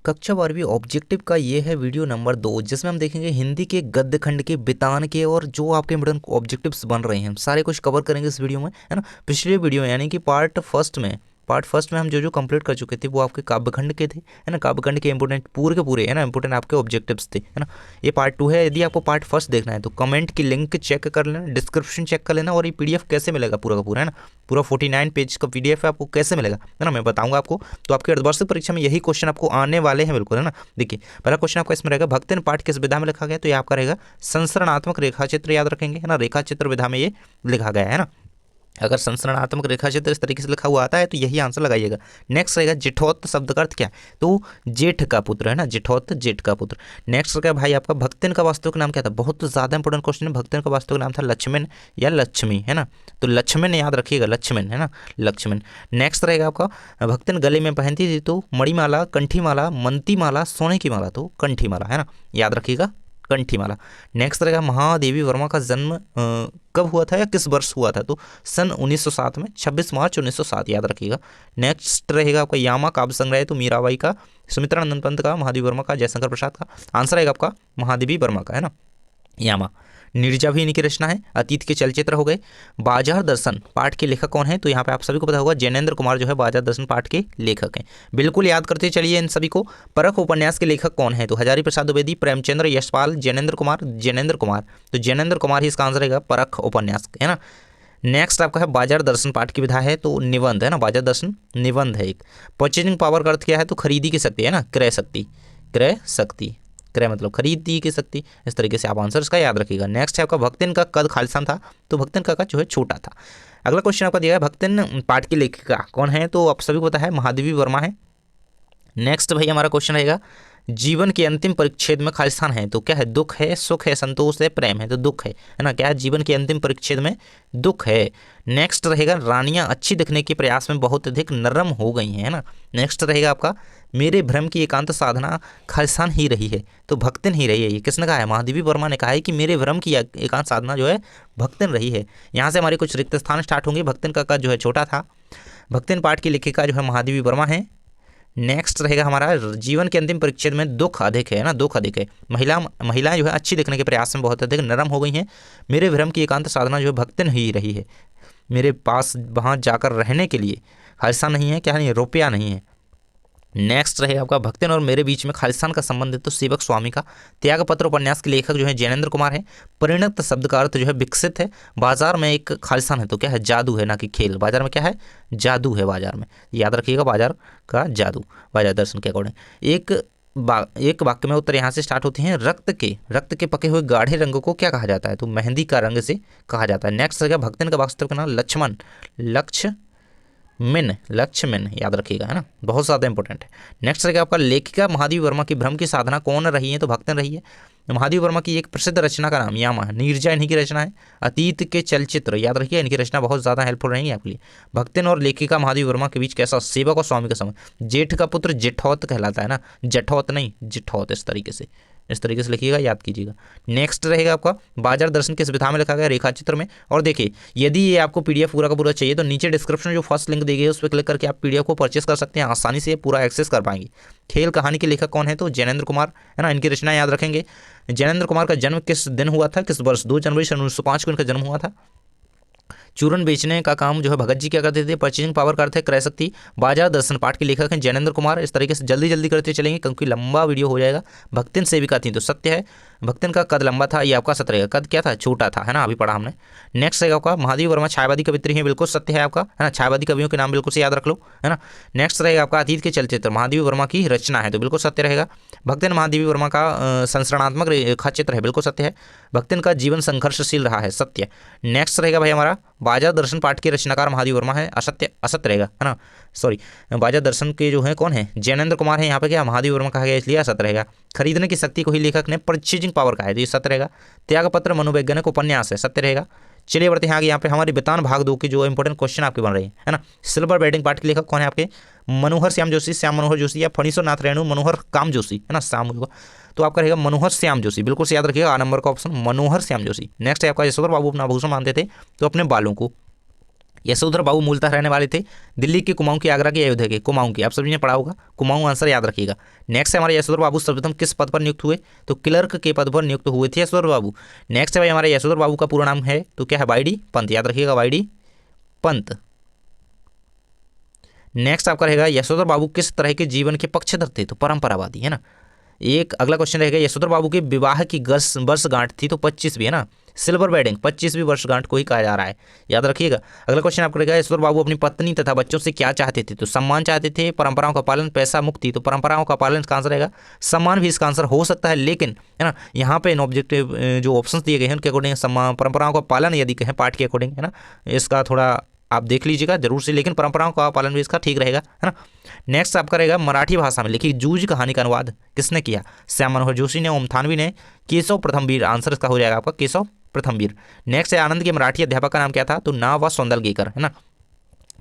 कक्षा 12वीं ऑब्जेक्टिव का ये है वीडियो नंबर 2, जिसमें हम देखेंगे हिंदी के गद्य खंड के बितान के और जो आपके इंपॉर्टेंट ऑब्जेक्टिव्स बन रहे हैं हम सारे कुछ कवर करेंगे इस वीडियो में, है ना। पिछले वीडियो यानी कि पार्ट फर्स्ट में हम जो कंप्लीट कर चुके थे वो आपके काव्यखंड के थे, है ना। काव्यखंड के इंपॉर्टेंट पूरे के पूरे, है ना, इंपॉर्टेंट आपके ऑब्जेक्टिव्स थे, है ना। ये पार्ट 2 है। यदि आपको पार्ट फर्स्ट देखना है तो कमेंट की लिंक चेक कर लेना, डिस्क्रिप्शन चेक कर लेना, और ये पीडीएफ कैसे मिलेगा पूरा का पूरा, है ना। पूरा 49 पेज का पीडीएफ है, आपको कैसे मिलेगा, है ना, मैं बताऊंगा आपको। तो आपके अर्धवार्षिक परीक्षा में यही क्वेश्चन आपको आने वाले हैं, बिल्कुल, है ना। देखिए पहला क्वेश्चन आपका इसमें रहेगा, भक्तिन पाठ किस विधा में लिखा गया, तो ये आपका रहेगा संसरणात्मक रेखा चित्र, याद रखेंगे, है ना। रेखा चित्र विधा में ये लिखा गया है ना। अगर संसरणात्मक रेखा चित्र इस तरीके से लिखा हुआ आता है तो यही आंसर लगाइएगा। नेक्स्ट रहेगा जेठोत शब्द का अर्थ क्या है, तो जेठ का पुत्र, है ना, जेठोत जेठ का पुत्र। नेक्स्ट रहेगा भाई आपका भक्तिन का वास्तविक नाम क्या था, बहुत ज्यादा इंपॉर्टेंट क्वेश्चन है। भक्तिन का वास्तविक नाम था लक्ष्मण या लक्ष्मी, है ना, तो लक्ष्मण याद रखिएगा, लक्ष्मण, है ना, लक्ष्मण। नेक्स्ट रहेगा आपका भक्तिन गले में पहनती थी तो मणिमाला, कंठी माला, मंती माला, सोने की माला, तो कंठी माला, है ना, याद रखिएगा, कंठी माला। नेक्स्ट रहेगा महादेवी वर्मा का जन्म कब हुआ था या किस वर्ष हुआ था, तो सन 1907 में, 26 मार्च 1907, याद रखिएगा। नेक्स्ट रहेगा आपका यामा काव्य संग्रह है तो मीराबाई का, सुमित्रानंद पंत का, महादेवी वर्मा का, जयशंकर प्रसाद का। आंसर रहेगा आपका महादेवी वर्मा का, है ना, यामा। नीरजा भी इनकी रचना है। अतीत के चलचित्र हो गए। बाजार दर्शन पाठ के लेखक कौन है, तो यहाँ पे आप सभी को पता होगा जैनेन्द्र कुमार जो है बाजार दर्शन पाठ के लेखक हैं, बिल्कुल याद करते चलिए इन सभी को। परख उपन्यास के लेखक कौन है, तो हजारी प्रसाद द्विवेदी, प्रेमचंद्र, यशपाल, जैनेन्द्र कुमार, जैनेन्द्र कुमार, तो जैनेन्द्र कुमार ही इसका आंसर रहेगा, परख उपन्यास, है ना। नेक्स्ट आपका है बाजार दर्शन पाठ की विधा है तो निबंध, है ना, बाजार दर्शन निबंध है एक। परचेजिंग पावर का अर्थ क्या है, तो खरीदी की शक्ति, है ना, क्रय शक्ति, क्रय शक्ति, क्रय मतलब खरीदी की शक्ति। इस तरीके से आप आंसर इसका याद रखिएगा। नेक्स्ट है आपका भक्तिन का कद खालिस्तान था, तो भक्तिन का कद जो है छोटा था। अगला क्वेश्चन आपका दिया है भक्तिन पाठ की लेखिका कौन है, तो आप सभी को पता है महादेवी वर्मा है। नेक्स्ट भाई हमारा क्वेश्चन रहेगा जीवन के अंतिम परिच्छेद में खालिस्तान है तो क्या है, दुख है, सुख है, संतोष है, प्रेम है, तो दुख है ना, क्या है, जीवन के अंतिम परिच्छेद में दुख है। नेक्स्ट रहेगा रानियां अच्छी दिखने के प्रयास में बहुत अधिक नरम हो गई हैं, है ना। नेक्स्ट रहेगा आपका मेरे भ्रम की एकांत साधना खालिस्तान ही रही है, तो भक्तिन ही रही है। ये किसने कहा है, महादेवी वर्मा ने कहा है कि मेरे भ्रम की एकांत साधना जो है भक्तिन रही है। यहाँ से हमारे कुछ रिक्त स्थान स्टार्ट होंगे। भक्तिन का कद जो है छोटा था। भक्तिन पाठ की लेखिका जो है महादेवी वर्मा है। नेक्स्ट रहेगा हमारा जीवन के अंतिम परिच्छेद में दुख अधिक है ना, दुख अधिक है। महिलाएं जो है अच्छी दिखने के प्रयास में बहुत अधिक नरम हो गई हैं। मेरे भ्रम की एकांत साधना जो है भक्तिन ही रही है। मेरे पास वहाँ जाकर रहने के लिए खालिस्तान नहीं है, क्या नहीं, रुपया नहीं है। नेक्स्ट रहेगा आपका भक्तिन और मेरे बीच में खालिस्तान का संबंध है तो सेवक स्वामी का। त्यागपत्र उपन्यास के लेखक जो है जैनेन्द्र कुमार है। परिणत शब्द का अर्थ जो है विकसित है। बाजार में एक खालिस्तान है तो क्या है, जादू है ना कि खेल। बाजार में क्या है, जादू है, बाजार में, याद रखिएगा, बाजार का जादू, बाजार दर्शन के अकॉर्डिंग। एक वाक्य में उत्तर यहाँ से स्टार्ट होते हैं। रक्त के पके हुए गाढ़े रंग को क्या कहा जाता है, तो मेहंदी का रंग से कहा जाता है। नेक्स्ट रहेगा भक्तिन का वास्तविक नाम लक्ष्मण, लक्ष्मण याद रखिएगा, है ना, बहुत ज़्यादा इंपॉर्टेंट है। नेक्स्ट रहेगा आपका लेखिका महादेवी वर्मा की भ्रम की साधना कौन रही है, तो भक्तिन रही है। महादेवी वर्मा की एक प्रसिद्ध रचना का नाम यामा है। नीरजा इन्हीं की रचना है। अतीत के चलचित्र याद रखिए, इनकी रचना बहुत ज़्यादा हेल्पफुल रहेंगी आपके लिए। भक्तिन और लेखिका महादेवी वर्मा के बीच कैसा, सेवक और स्वामी का संबंध। जेठ का पुत्र जेठौत कहलाता है ना, जठौत नहीं, जेठौत, इस तरीके से लिखिएगा, याद कीजिएगा। नेक्स्ट रहेगा आपका बाजार दर्शन किस विधा में लिखा गया, रेखा चित्र में। और देखिए यदि ये आपको पीडीएफ पूरा का पूरा चाहिए तो नीचे डिस्क्रिप्शन में जो फर्स्ट लिंक दी गई है उस पर क्लिक करके आप पीडीएफ को परचेस कर सकते हैं, आसानी से पूरा एक्सेस कर पाएंगे। खेल कहानी के लेखक कौन है, तो जैनेन्द्र कुमार, है ना, इनकी रचना याद रखेंगे। जैनेन्द्र कुमार का जन्म किस दिन हुआ था, किस वर्ष, 2 जनवरी 1905 को इनका जन्म हुआ था। चूरन बेचने का काम जो है भगत जी क्या करते थे। परचेजिंग पावर का अर्थ है क्रय शक्ति। बाजार दर्शन पाठ के लेखक हैं जैनेन्द्र कुमार। इस तरीके से जल्दी जल्दी करते चलेंगे क्योंकि लंबा वीडियो हो जाएगा। भक्तिन सेविका थी तो सत्य है। भक्तिन का कद लंबा था, ये आपका सत्य रहेगा। कद क्या था, छोटा था, है ना, अभी पढ़ा हमने। नेक्स्ट रहेगा आपका महादेवी वर्मा छायावादी कवित्री है, बिल्कुल सत्य है आपका, है ना, छायावादी कवियों के नाम बिल्कुल से याद रख लो, है ना। नेक्स्ट रहेगा आपका अतीत के चलचित्र महादेवी वर्मा की रचना है तो बिल्कुल सत्य रहेगा। भक्तिन महादेवी वर्मा का संस्मरणात्मक रेखा चित्र है, बिल्कुल सत्य है। भक्तिन का जीवन संघर्षशील रहा है, सत्य। नेक्स्ट रहेगा भाई हमारा बाजार दर्शन पाठ के रचनाकार महादेवी वर्मा है, असत्य रहेगा, है ना, सॉरी। बाजार दर्शन के जो है कौन है, जैनेन्द्र कुमार है। यहाँ पे क्या महादेवी वर्मा कहा गया इसलिए असत्य रहेगा। खरीदने की शक्ति को ही लेखक ने परचेजिंग पावर कहा है तो ये सत्य रहेगा। त्यागपत्र मनोवैज्ञानिक उपन्यास है, सत्य रहेगा। चलिए बढ़ते हैं आगे। यहाँ पे हमारे बितान भाग 2 के जो इंपॉर्टेंट क्वेश्चन आपके बन रहे हैं, है ना। सिल्वर बैटिंग पार्ट के लेखक कौन है आपके, मनोहर श्याम जोशी, श्याम मनोहर जोशी या फणीश्वर नाथ रेणु मनोहर काम जोशी, है ना, श्याम होगा तो आपका रहेगा मनोहर श्याम जोशी, बिल्कुल से याद रखिएगा, आ नंबर का ऑप्शन मनोहर श्याम जोशी। नेक्स्ट है आपका यशोधर बाबू अपना आभूषण मानते थे तो अपने बालों को। यशोधर बाबू मूलतः रहने वाले थे दिल्ली के, कुमाऊं की, आगरा के, अयोध्या के। कुमाऊं की, आप सभी ने पढ़ा होगा, कुमाऊं आंसर याद रखिएगा। नेक्स्ट है हमारे यशोधर बाबू सर्वप्रथम किस पद पर नियुक्त हुए, तो क्लर्क के पद पर नियुक्त हुए थे यशोधर बाबू। नेक्स्ट है भाई हमारे यशोधर बाबू का पूरा नाम है तो क्या है, वाई डी पंत, याद रखिएगा वाई डी पंत। नेक्स्ट आपका रहेगा यशोधर बाबू किस तरह के जीवन के पक्षधर थे, तो परंपरावादी, है ना। एक अगला क्वेश्चन रहेगा यशोधर बाबू के विवाह की वर्षगांठ थी तो 25वीं, है ना, सिल्वर वेडिंग 25वीं वर्षगांठ को ही कहा जा रहा है, याद रखिएगा। अगला क्वेश्चन आपको रहेगा यशोधर बाबू अपनी पत्नी तथा बच्चों से क्या चाहते थे, तो सम्मान चाहते थे, परंपराओं का पालन, पैसा, मुक्ति, तो परंपराओं का पालन इसका आंसर रहेगा। सम्मान भी इसका आंसर हो सकता है, लेकिन है ना यहाँ पे इन ऑब्जेक्टिव जो ऑप्शंस दिए गए हैं उनके अकॉर्डिंग सम्मान, परंपराओं का पालन यदि कहें पार्ट के अकॉर्डिंग, है ना, इसका थोड़ा आप देख लीजिएगा जरूर से, लेकिन परंपराओं का पालन भी इसका ठीक रहेगा, है ना। नेक्स्ट आपका रहेगा मराठी भाषा में लिखी जूझ कहानी का अनुवाद किसने किया, श्याम मनोहर जोशी ने, ओम थानवी ने, केशव प्रथमवीर, आंसर इसका हो जाएगा आपका केशव प्रथमवीर। नेक्स्ट है आनंद के मराठी अध्यापक का नाम क्या था, तो ना व सौंदलगेकर, है ना,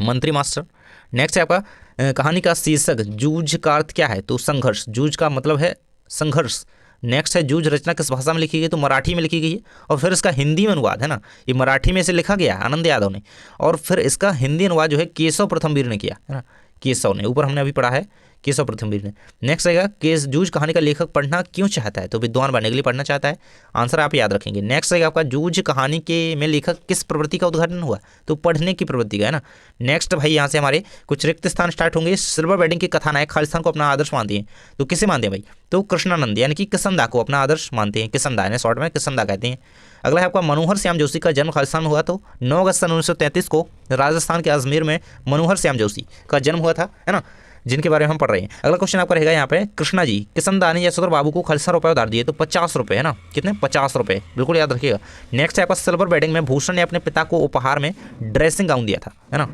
मंत्री मास्टर। नेक्स्ट है आपका कहानी का शीर्षक जूझ का अर्थ क्या है, तो संघर्ष, जूझ का मतलब है संघर्ष। नेक्स्ट है जूझ रचना किस भाषा में लिखी गई, तो मराठी में लिखी गई है, और फिर इसका हिंदी में अनुवाद, है ना, ये मराठी में से लिखा गया आनंद यादव ने, और फिर इसका हिंदी अनुवाद जो है केशव प्रथमवीर ने किया, है ना, केशव ने, ऊपर हमने अभी पढ़ा है केशव प्रथमवीर ने। नेक्स्ट रहेगा केस जूझ कहानी का लेखक पढ़ना क्यों चाहता है, तो विद्वान बनने के लिए पढ़ना चाहता है, आंसर आप याद रखेंगे। नेक्स्ट रहेगा आपका जूझ कहानी के में लेखक किस प्रवृत्ति का उद्घाटन हुआ, तो पढ़ने की प्रवृत्ति का, है ना। नेक्स्ट भाई यहाँ से हमारे कुछ रिक्त स्थान स्टार्ट होंगे। सिल्वर वेडिंग के कथानायक खालिस्तान को अपना आदर्श मानते हैं, तो किसे मानते हैं भाई, तो कृष्णानंद यानी कि किसनदा को अपना आदर्श मानते हैं, किसनदा है, शॉर्ट में किसनदा कहते हैं। अगला है आपका मनोहर श्याम जोशी का जन्म खालिस्तान में हुआ, तो 9 अगस्त सन 1933 को राजस्थान के अजमेर में मनोहर श्याम जोशी का जन्म हुआ था, है ना, जिनके बारे में हम पढ़ रहे हैं। अगला क्वेश्चन आपका रहेगा यहाँ पे कृष्णा जी किसनदा ने यशोधर बाबू को खालिस्तान रुपये उधार दिए, तो 50 रुपये, है ना, कितने 50 रुपये, बिल्कुल याद रखिएगा। नेक्स्ट है आपका सिल्वर वेडिंग में भूषण ने अपने पिता को उपहार में ड्रेसिंग गाउन दिया था, है ना,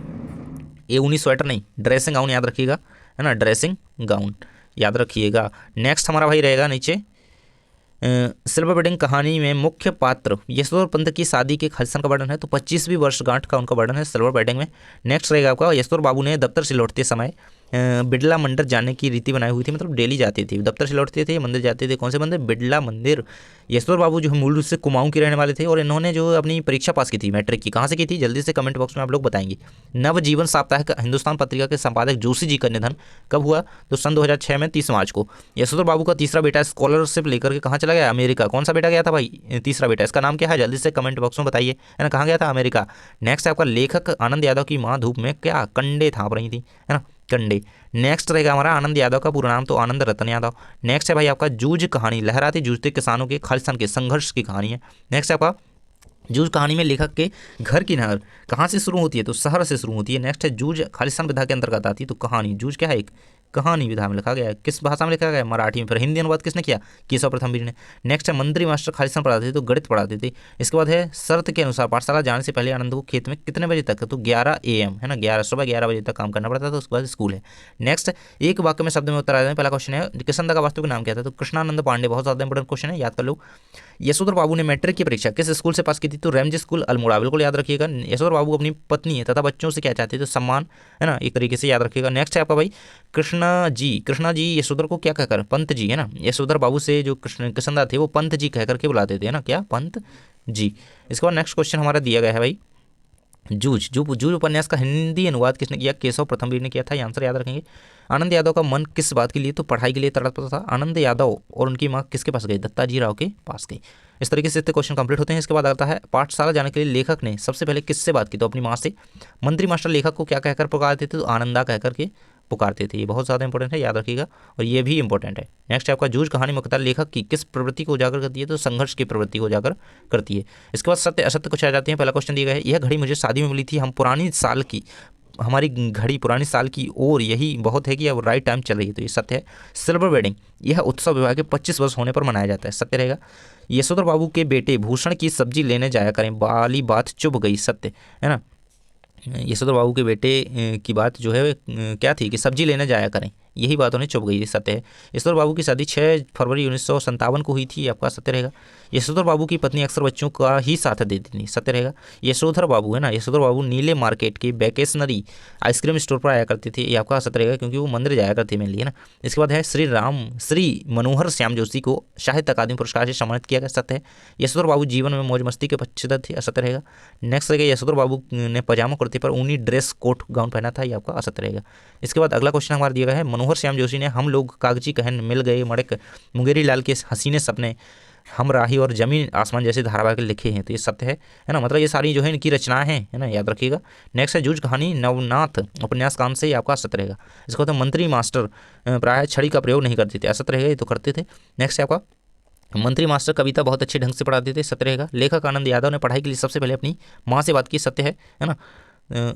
ये ऊनी स्वेटर नहीं, ड्रेसिंग गाउन याद रखिएगा, है ना, ड्रेसिंग गाउन याद रखिएगा। नेक्स्ट हमारा भाई रहेगा नीचे सिल्वर वेडिंग कहानी में मुख्य पात्र यशोधर पंत की शादी के खालिस्तान का वर्णन है, तो 25वीं वर्षगांठ का उनका वर्णन है सिल्वर वेडिंग में। नेक्स्ट रहेगा आपका यशोधर बाबू ने दफ्तर से लौटते समय बिड़ला मंदिर जाने की रीति बनाई हुई थी, मतलब डेली जाते थे, दफ्तर से लौटते थे, मंदिर जाते थे, कौन से मंदिर, बिड़ला मंदिर। यशोधर बाबू जो है मूल रूप से कुमाऊं के रहने वाले थे, और इन्होंने जो अपनी परीक्षा पास की थी मैट्रिक की, कहाँ से की थी, जल्दी से कमेंट बॉक्स में आप लोग बताएंगे। नवजीवन साप्ताहिक हिंदुस्तान पत्रिका के संपादक जोशी जी का निधन कब हुआ, तो सन 2006 में 30 मार्च को। यशोधर बाबू का तीसरा बेटा स्कॉलरशिप लेकर के कहाँ चला गया, अमेरिका। कौन सा बेटा गया था भाई, तीसरा बेटा, इसका नाम क्या है, जल्दी से कमेंट बॉक्स में बताइए, है ना, कहाँ गया था, अमेरिका। नेक्स्ट आपका लेखक आनंद यादव की माँ धूप में क्या कंडे थाप रही थी, है ना, कंडे। नेक्स्ट रहेगा हमारा आनंद यादव का पूरा नाम, तो आनंद रतन यादव। नेक्स्ट है भाई आपका जूझ कहानी लहराते जूझते किसानों के खालिस्तान के संघर्ष की कहानी है। नेक्स्ट आपका जूझ कहानी में लेखक के घर की नहर कहाँ से शुरू होती है, तो शहर से शुरू होती है। नेक्स्ट है जूझ खालिस्तान विधा के अंतर्गत आती है, तो कहानी, जूझ क्या है, एक कहानी विधा में लिखा गया है, किस भाषा में लिखा गया है, मराठी में। फिर हिंदी अनुवाद किसने किया, केशव प्रथमवीर ने। नेक्स्ट है मंत्री मास्टर खालिस्तान पढ़ाते थे, तो गणित पढ़ाते थे। इसके बाद है शर्त के अनुसार पाठशाला जाने से पहले आनंद को खेत में कितने बजे तक, तो 11 AM, है ना, 11 सुबह 11 बजे तक काम करना पड़ता था, तो उसके बाद स्कूल है। नेक्स्ट एक वाक्य में शब्द में उत्तर आ जाए, पहला क्वेश्चन है किसनदा का वास्तविक नाम क्या था, तो कृष्णानंद पांडे, बहुत ज़्यादा इंपॉर्टेंट क्वेश्चन है, याद कर लो। यशोधर बाबू ने मैट्रिक की परीक्षा किस स्कूल से पास की थी, तो रैमजी स्कूल अल्मोड़ा, बिल्कुल याद रखिएगा। यशोधर बाबू अपनी पत्नी तथा बच्चों से क्या चाहते थे, तो सम्मान, है ना, एक तरीके से याद रखिएगा। नेक्स्ट है आपका भाई कृष्णा जी यशोधर को क्या कहकर, पंत जी, है ना, यशोधर बाबू से जो किसनदा थे वो पंत जी कह करके बुलाते थे, है ना, क्या पंत जी। इसके बाद नेक्स्ट क्वेश्चन हमारा दिया गया है भाई जूझ उपन्यास का हिंदी अनुवाद किसने किया, केशव प्रथमवीर ने किया था, ये आंसर याद रखेंगे। आनंद यादव का मन किस बात के लिए, तो पढ़ाई के लिए तड़पता था। आनंद यादव और उनकी माँ किसके पास गई, दत्ताजी राव के पास गई। इस तरीके से क्वेश्चन कंप्लीट होते हैं। इसके बाद आता है पाठशाला जाने के लिए लेखक ने सबसे पहले किससे बात की, तो अपनी माँ से। मंत्री मास्टर लेखक को क्या कहकर पुकारते थे, तो आनंदा कहकर के पुकारते थे, ये बहुत ज़्यादा इंपॉर्टेंट है, याद रखिएगा, और ये भी इंपॉर्टेंट है। नेक्स्ट आपका जूझ कहानी मुख्यतः लेखक की किस प्रवृत्ति को उजागर करती है, तो संघर्ष की प्रवृत्ति को उजागर करती है। इसके बाद सत्य असत्य कुछ आ जाते हैं। पहला क्वेश्चन दिया गया है यह घड़ी मुझे शादी में मिली थी, हम पुरानी साल की, हमारी घड़ी पुरानी साल की और यही बहुत है कि अब राइट टाइम चल रही है, तो ये सत्य है। सिल्वर वेडिंग यह उत्सव विवाह के 25 वर्ष होने पर मनाया जाता है, सत्य रहेगा। यशोधर बाबू के बेटे भूषण की सब्जी लेने जाया करें वाली बात चुभ गई, सत्य है ना। यशोधर बाबू के बेटे की बात जो है क्या थी कि सब्जी लेने जाया करें, यही बात उन्हें चुभ गई थी, सत्य है। यशोधर बाबू की शादी 6 फरवरी 1957 को हुई थी, आपका सत्य रहेगा। यशोधर बाबू की पत्नी अक्सर बच्चों का ही साथ देती थी, सत्य रहेगा। यशोधर बाबू है ना, यशोधर बाबू नीले मार्केट के वैकेशनरी आइसक्रीम स्टोर पर आया करती थी, ये आपका सत्य रहेगा, क्योंकि वो मंदिर जाया करती मेनली, है ना। इसके बाद है श्री मनोहर श्याम जोशी को साहित्य अकादमी पुरस्कार से सम्मानित किया गया, सत्य है। यशोधर बाबू जीवन में मौज मस्ती के पक्षधर थे, असत्य रहेगा। नेक्स्ट रहेगा यशोधर बाबू ने पजामा कुर्ते पर ऊनी ड्रेस कोट गाउन पहना था, ये आपका असत्य रहेगा। इसके बाद अगला क्वेश्चन हमारा दिया गया है, मनोहर श्याम जोशी ने हम लोग, कागजी कहन, मिल गए, मड़क, मुंगेरी लाल के हसीने सपने, हम राही और जमीन आसमान जैसे धारावाहिक लिखे हैं, तो ये सत्य है ना। मतलब ये सारी जो है इनकी रचनाएं हैं, है ना, याद रखिएगा। नेक्स्ट है जूझ कहानी नवनाथ उपन्यास कांड से, ये आपका असत्य रहेगा। इसको होता है मंत्री मास्टर प्राय छड़ी का प्रयोग नहीं करते थे, असत्य रहेगा, ये तो करते थे। नेक्स्ट है आपका मंत्री मास्टर कविता बहुत अच्छे ढंग से पढ़ाते थे, सत्य रहेगा। लेखक आनंद यादव ने पढ़ाई के लिए सबसे पहले अपनी माँ से बात की, सत्य है ना।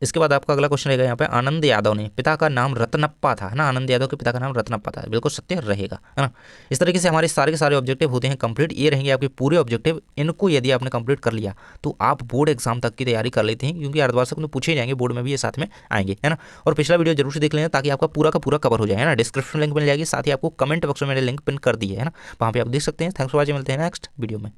इसके बाद आपका अगला क्वेश्चन रहेगा यहाँ पे, आनंद यादव ने पिता का नाम रत्नप्पा था, है ना, आनंद यादव के पिता का नाम रत्नप्पा था, बिल्कुल सत्य रहेगा, है ना। इस तरीके से हमारे सारे के सारे ऑब्जेक्टिव होते हैं कंप्लीट, ये रहेंगे आपके पूरे ऑब्जेक्टिव। इनको यदि आपने कंप्लीट कर लिया तो आप बोर्ड एग्जाम तक की तैयारी कर लेते हैं, क्योंकि अर्धवार्षिक में पूछे जाएंगे, बोर्ड में भी ये साथ में आएंगे, है ना। और पिछला वीडियो जरूर से देख लेना ताकि आपका पूरा का पूरा कवर हो जाए, है ना। डिस्क्रिप्शन लिंक मिल जाएगी, साथ ही आपको कमेंट बॉक्स में मेरे लिंक पिन कर दिए, है ना, वहाँ पे आप देख सकते हैं। थैंक्स फॉर वॉचिंग, मिलते हैं नेक्स्ट वीडियो में।